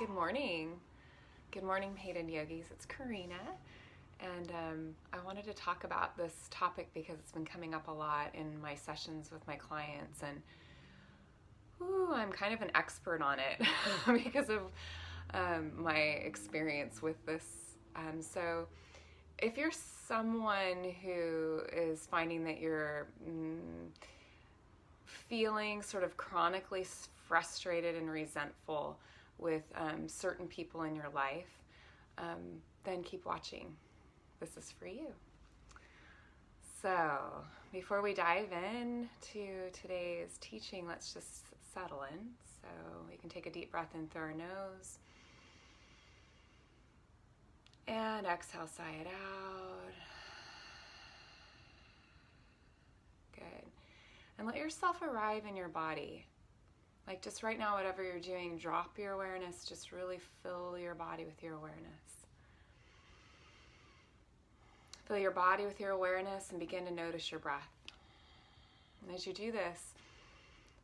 Good morning. Good morning, Maiden Yogis. It's Karina. And I wanted to talk about this topic because it's been coming up a lot in my sessions with my clients. And I'm kind of an expert on it because of my experience with this. So if you're someone who is finding that you're feeling sort of chronically frustrated and resentful with certain people in your life, then keep watching. This is for you. So before we dive in to today's teaching, let's just settle in. So we can take a deep breath in through our nose and exhale, sigh it out. Good. And let yourself arrive in your body. Like just right now, whatever you're doing, drop your awareness, just really fill your body with your awareness. Fill your body with your awareness and begin to notice your breath. And as you do this,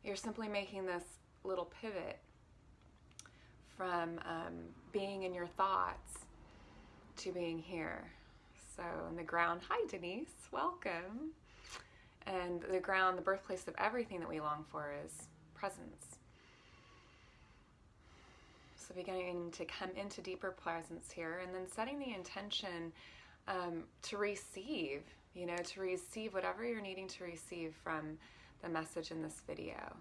you're simply making this little pivot from being in your thoughts to being here. So in the ground, hi Denise, welcome. And the ground, the birthplace of everything that we long for, is presence. So beginning to come into deeper presence here, and then setting the intention to receive, to receive whatever you're needing to receive from the message in this video.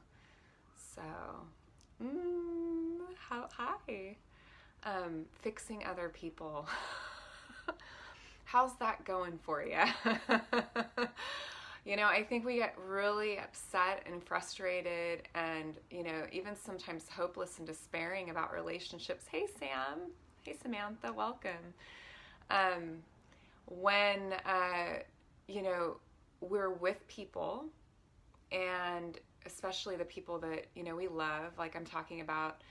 So, hi. Fixing other people. How's that going for you? I think we get really upset and frustrated and, even sometimes hopeless and despairing about relationships. Hey, Sam. Hey, Samantha. Welcome. When, we're with people, and especially the people that, we love, like I'm talking about,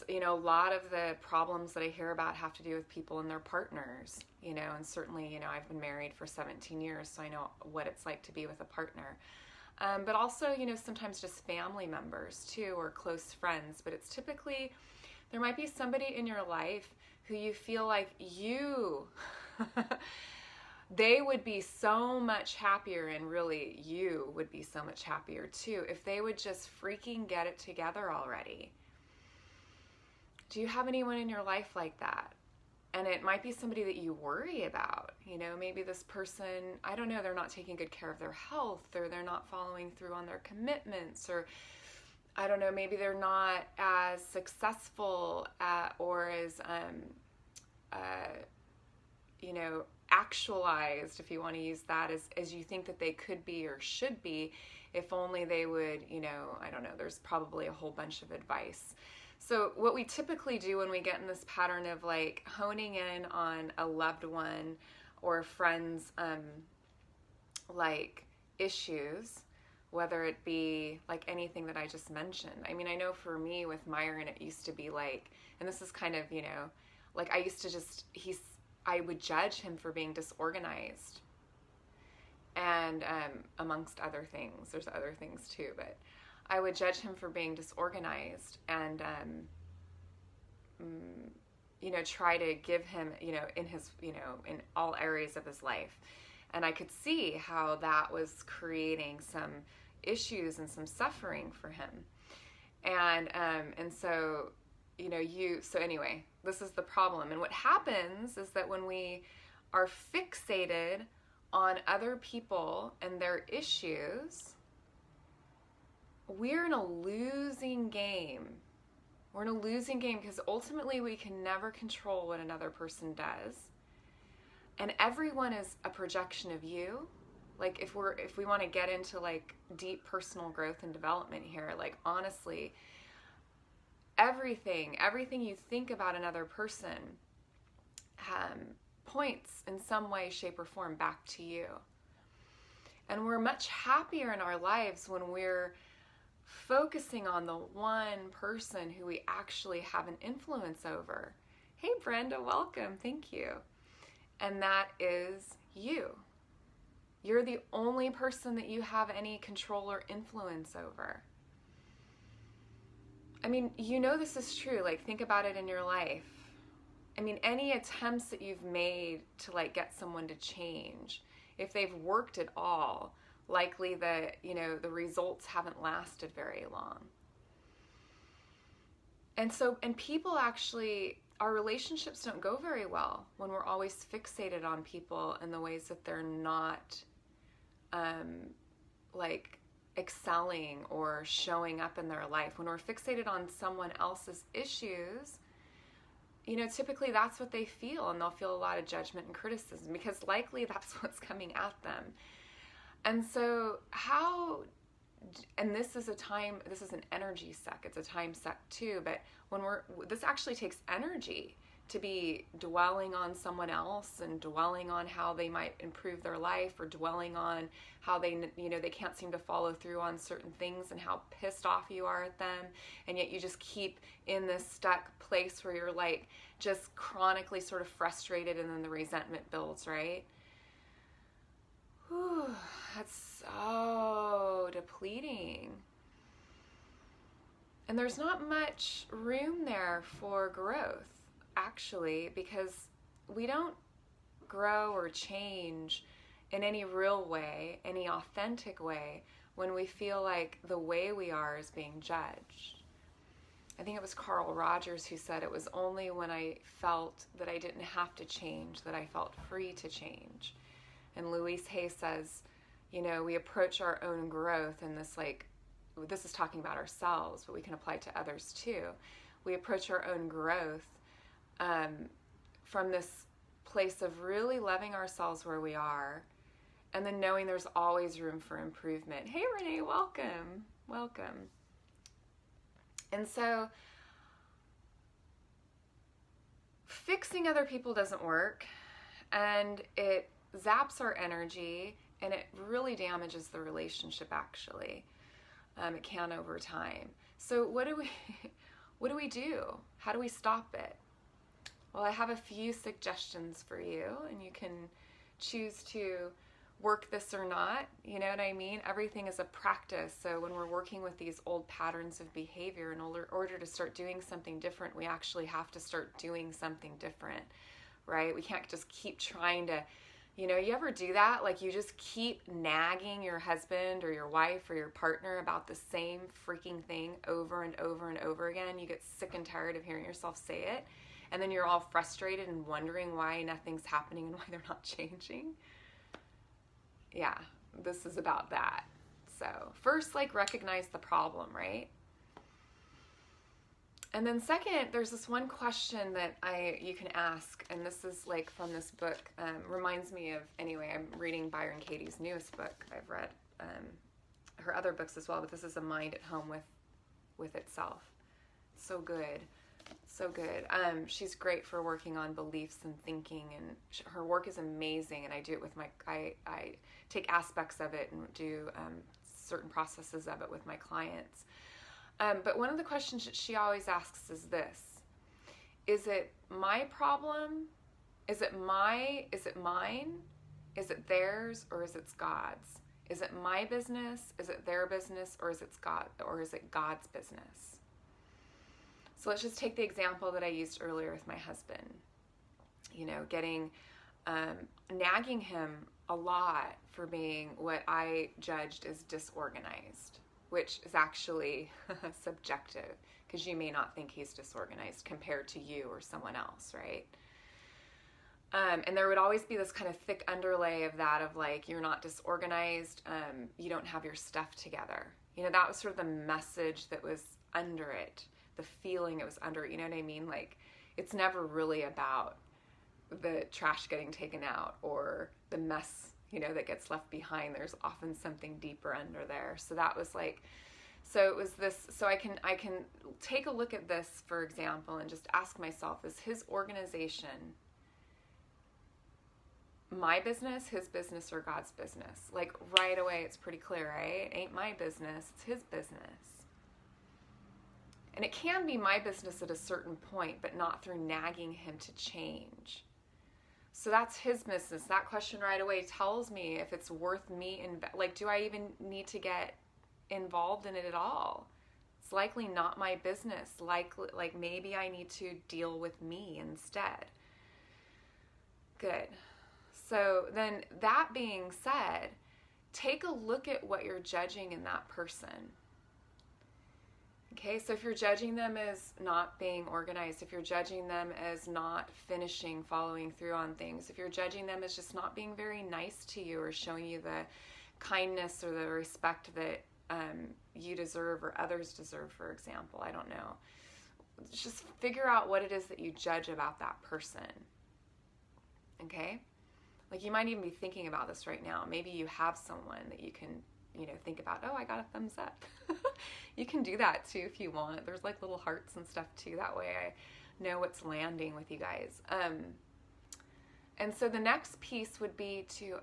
a lot of the problems that I hear about have to do with people and their partners, and certainly, I've been married for 17 years, so I know what it's like to be with a partner. But also, sometimes just family members too, or close friends. But it's typically, there might be somebody in your life who you feel like they would be so much happier, and really you would be so much happier too, if they would just freaking get it together already. Do you have anyone in your life like that? And it might be somebody that you worry about. Maybe this person, I don't know, they're not taking good care of their health, or they're not following through on their commitments, or I don't know, maybe they're not as successful or as, actualized, if you want to use that, as you think that they could be or should be, if only they would, I don't know, there's probably a whole bunch of advice. So what we typically do when we get in this pattern of like honing in on a loved one or a friend's like issues, whether it be like anything that I just mentioned. I mean, I know for me with Myron, it used to be like, and this is kind of, like I used to just, I would judge him for being disorganized. And amongst other things, there's other things too, but I would judge him for being disorganized and, try to give him, in his, in all areas of his life. And I could see how that was creating some issues and some suffering for him. And so, so anyway, this is the problem. And what happens is that when we are fixated on other people and their issues, we're in a losing game. We're in a losing game because ultimately we can never control what another person does. And everyone is a projection of you. Like if we want to get into like deep personal growth and development here, like honestly, everything you think about another person points in some way, shape, or form back to you. And we're much happier in our lives when we're focusing on the one person who we actually have an influence over. Hey Brenda, welcome, thank you. And that is you. You're the only person that you have any control or influence over. I mean, you know this is true. Like, think about it in your life. I mean, any attempts that you've made to like get someone to change, if they've worked at all, likely that, you know, the results haven't lasted very long. And people actually, our relationships don't go very well when we're always fixated on people in the ways that they're not like excelling or showing up in their life. When we're fixated on someone else's issues, you know, typically that's what they feel, and they'll feel a lot of judgment and criticism because likely that's what's coming at them. And so and this is an energy suck. It's a time suck too, but this actually takes energy to be dwelling on someone else and dwelling on how they might improve their life, or dwelling on how they can't seem to follow through on certain things and how pissed off you are at them. And yet you just keep in this stuck place where you're like just chronically sort of frustrated, and then the resentment builds, right? Whew, that's so depleting. And there's not much room there for growth, actually, because we don't grow or change in any real way, any authentic way, when we feel like the way we are is being judged. I think it was Carl Rogers who said it was only when I felt that I didn't have to change that I felt free to change. And Louise Hay says, you know, we approach our own growth in this, like, this is talking about ourselves, but we can apply it to others too. We approach our own growth from this place of really loving ourselves where we are, and then knowing there's always room for improvement. Hey, Renee, welcome. Welcome. And so fixing other people doesn't work, and it zaps our energy, and it really damages the relationship, actually. It can over time. So what do we do? How do we stop it? Well, I have a few suggestions for you, and you can choose to work this or not. You know what I mean? Everything is a practice. So when we're working with these old patterns of behavior, in order to start doing something different, we actually have to start doing something different, right? We can't just keep trying to, you know, you ever do that? Like, you just keep nagging your husband or your wife or your partner about the same freaking thing over and over and over again. You get sick and tired of hearing yourself say it, and then you're all frustrated and wondering why nothing's happening and why they're not changing. Yeah, this is about that. So first, like, recognize the problem, right? And then second, there's this one question that you can ask, and this is like from this book, reminds me of, anyway, I'm reading Byron Katie's newest book. I've read her other books as well, but this is A Mind at Home with Itself. So good. So good. She's great for working on beliefs and thinking, and her work is amazing, and I do it with I take aspects of it and do certain processes of it with my clients. But one of the questions that she always asks is this: is it my problem? Is it mine? Is it theirs, or is it God's? Is it my business? Is it their business, or is it God's business? So let's just take the example that I used earlier with my husband. You know, nagging him a lot for being what I judged as disorganized, which is actually subjective, because you may not think he's disorganized compared to you or someone else, right? And there would always be this kind of thick underlay of that, of like, you're not disorganized, you don't have your stuff together. You know, that was sort of the message that was under it, the feeling it was under it, you know what I mean? Like, it's never really about the trash getting taken out or the mess, you know, that gets left behind. There's often something deeper under there. So that was like, so it was this, so I can take a look at this, for example, and just ask myself, is his organization my business, his business, or God's business? Like, right away, it's pretty clear, right? It ain't my business, it's his business. And it can be my business at a certain point, but not through nagging him to change. So that's his business. That question right away tells me if it's worth me, like, do I even need to get involved in it at all? It's It's likely not my business. Like maybe I need to deal with me instead. Good. So then, that being said, take a look at what you're judging in that person. Okay, so if you're judging them as not being organized, if you're judging them as not finishing, following through on things, if you're judging them as just not being very nice to you or showing you the kindness or the respect that you deserve or others deserve, for example, I don't know. Just figure out what it is that you judge about that person. Okay? Like, you might even be thinking about this right now. Maybe you have someone that you can, think about. Oh, I got a thumbs up. You can do that too if you want. There's like little hearts and stuff too. That way I know what's landing with you guys. And so the next piece would be to,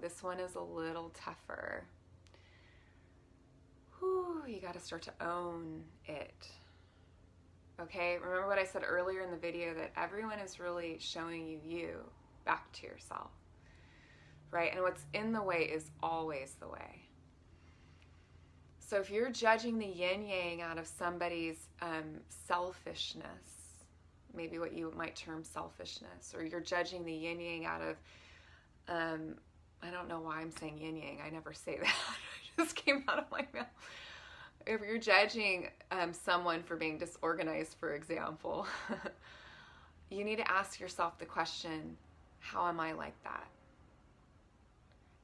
this one is a little tougher. Whew, you got to start to own it. Okay, remember what I said earlier in the video, that everyone is really showing you back to yourself. Right? And what's in the way is always the way. So if you're judging the yin-yang out of somebody's selfishness, maybe what you might term selfishness, or you're judging the yin-yang out of, I don't know why I'm saying yin-yang. I never say that. It just came out of my mouth. If you're judging someone for being disorganized, for example, you need to ask yourself the question, how am I like that?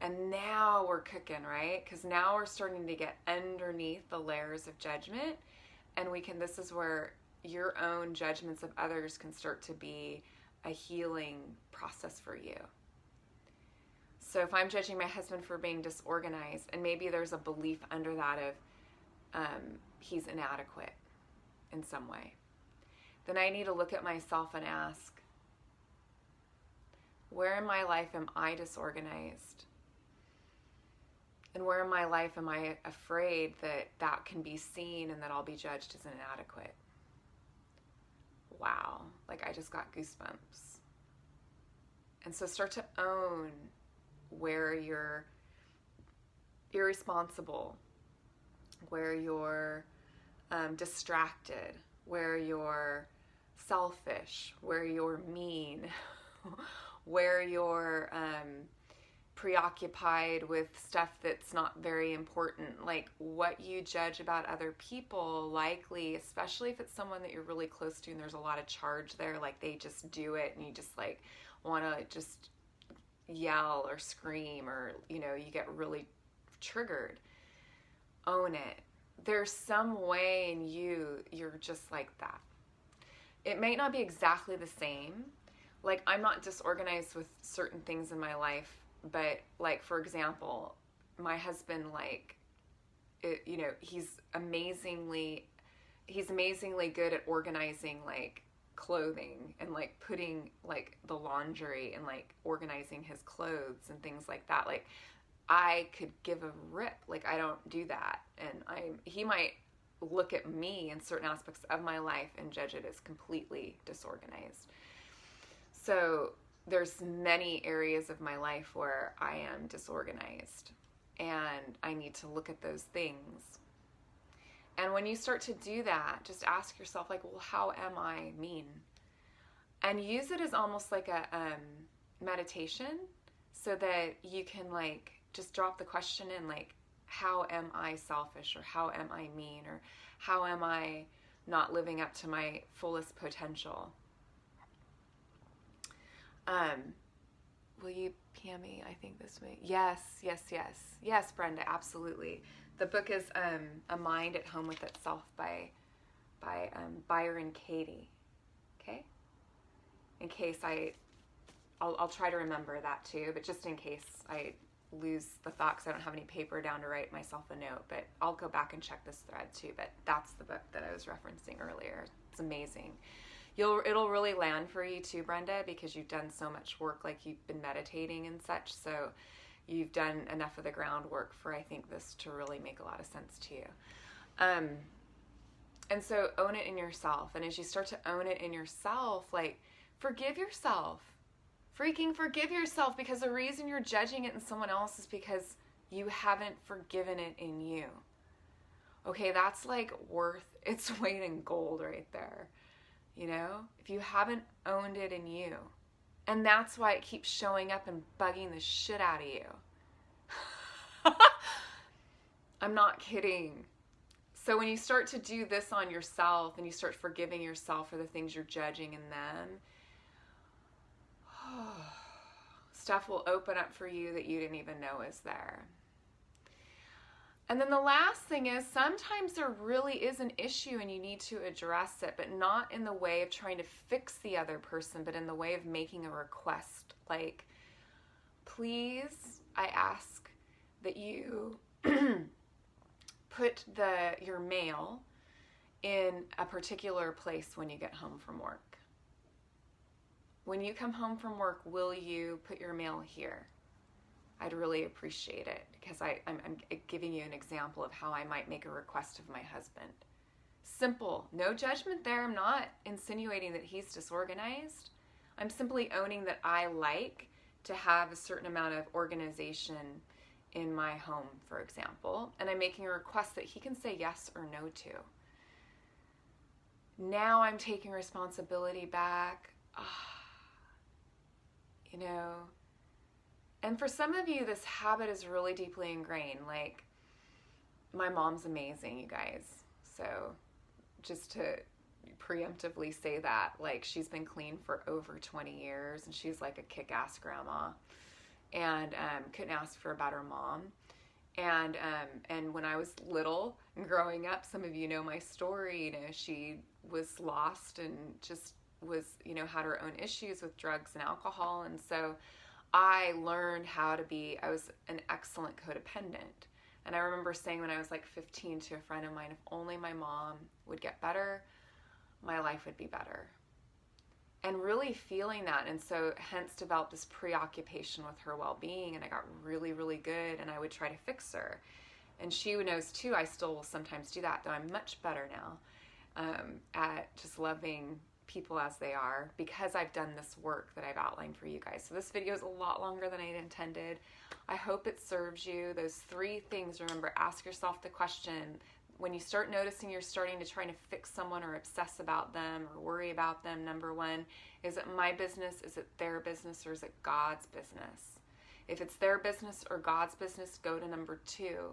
And now we're cooking, right? Because now we're starting to get underneath the layers of judgment, and this is where your own judgments of others can start to be a healing process for you. So if I'm judging my husband for being disorganized, and maybe there's a belief under that of he's inadequate in some way, then I need to look at myself and ask, where in my life am I disorganized? And where in my life am I afraid that can be seen and that I'll be judged as inadequate? Wow, like I just got goosebumps. And so start to own where you're irresponsible, where you're distracted, where you're selfish, where you're mean, where you're preoccupied with stuff that's not very important. Like, what you judge about other people, likely, especially if it's someone that you're really close to and there's a lot of charge there, like they just do it and you just like want to just yell or scream, or you get really triggered. Own it. There's some way in you're just like that. It may not be exactly the same. Like, I'm not disorganized with certain things in my life, but like, for example, my husband, he's amazingly good at organizing like clothing and like putting like the laundry and like organizing his clothes and things like that. Like, I could give a rip. Like, I don't do that. And he might look at me in certain aspects of my life and judge it as completely disorganized. So there's many areas of my life where I am disorganized, and I need to look at those things. And when you start to do that, just ask yourself, like, well, how am I mean? And use it as almost like a meditation, so that you can like just drop the question in, like, how am I selfish, or how am I mean, or how am I not living up to my fullest potential? Will you PM me? I think this way. Yes, Brenda, absolutely. The book is A Mind at Home with Itself by Byron Katie. Okay? In case I'll try to remember that too, but just in case I lose the thought because I don't have any paper down to write myself a note, but I'll go back and check this thread too. But that's the book that I was referencing earlier. It's amazing. It'll really land for you too, Brenda, because you've done so much work, like you've been meditating and such, so you've done enough of the groundwork for, I think, this to really make a lot of sense to you. And so own it in yourself. And as you start to own it in yourself, like, forgive yourself. Freaking forgive yourself, because the reason you're judging it in someone else is because you haven't forgiven it in you. Okay, that's like worth its weight in gold right there. You know, if you haven't owned it in you. And that's why it keeps showing up and bugging the shit out of you. I'm not kidding. So when you start to do this on yourself and you start forgiving yourself for the things you're judging in them, stuff will open up for you that you didn't even know is there. And then the last thing is, sometimes there really is an issue and you need to address it, but not in the way of trying to fix the other person, but in the way of making a request. Like, please, I ask that you put your mail in a particular place when you get home from work. When you come home from work, will you put your mail here? I'd really appreciate it, because I'm giving you an example of how I might make a request of my husband. Simple, no judgment there. I'm not insinuating that he's disorganized. I'm simply owning that I like to have a certain amount of organization in my home, for example, and I'm making a request that he can say yes or no to. Now I'm taking responsibility back. You know, and for some of you, this habit is really deeply ingrained. Like, my mom's amazing, you guys. So just to preemptively say that, like, she's been clean for over 20 years and she's like a kick-ass grandma, and couldn't ask for a better mom. And when I was little and growing up, some of you know my story, you know, she was lost and just was, you know, had her own issues with drugs and alcohol. And so I learned how to be, I was an excellent codependent. And I remember saying when I was like 15 to a friend of mine, if only my mom would get better, my life would be better. And really feeling that. And so hence developed this preoccupation with her well-being. And I got really, really good. And I would try to fix her. And she knows too, I still will sometimes do that, though I'm much better now at just loving people as they are, because I've done this work that I've outlined for you guys. So this video is a lot longer than I intended. I hope it serves you. Those 3 things, remember, ask yourself the question. When you start noticing you're starting to try to fix someone or obsess about them or worry about them, number 1, is it my business, is it their business, or is it God's business? If it's their business or God's business, go to number 2.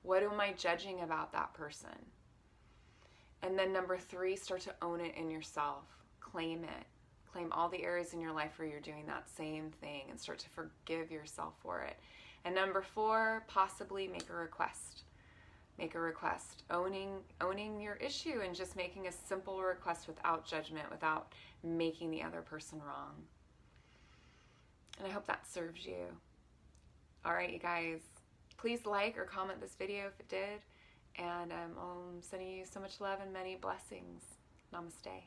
What am I judging about that person? And then number 3, start to own it in yourself. Claim it. Claim all the areas in your life where you're doing that same thing and start to forgive yourself for it. And number 4, possibly make a request. Make a request. Owning your issue and just making a simple request without judgment, without making the other person wrong. And I hope that serves you. All right, you guys. Please like or comment this video if it did. And I'm sending you so much love and many blessings. Namaste.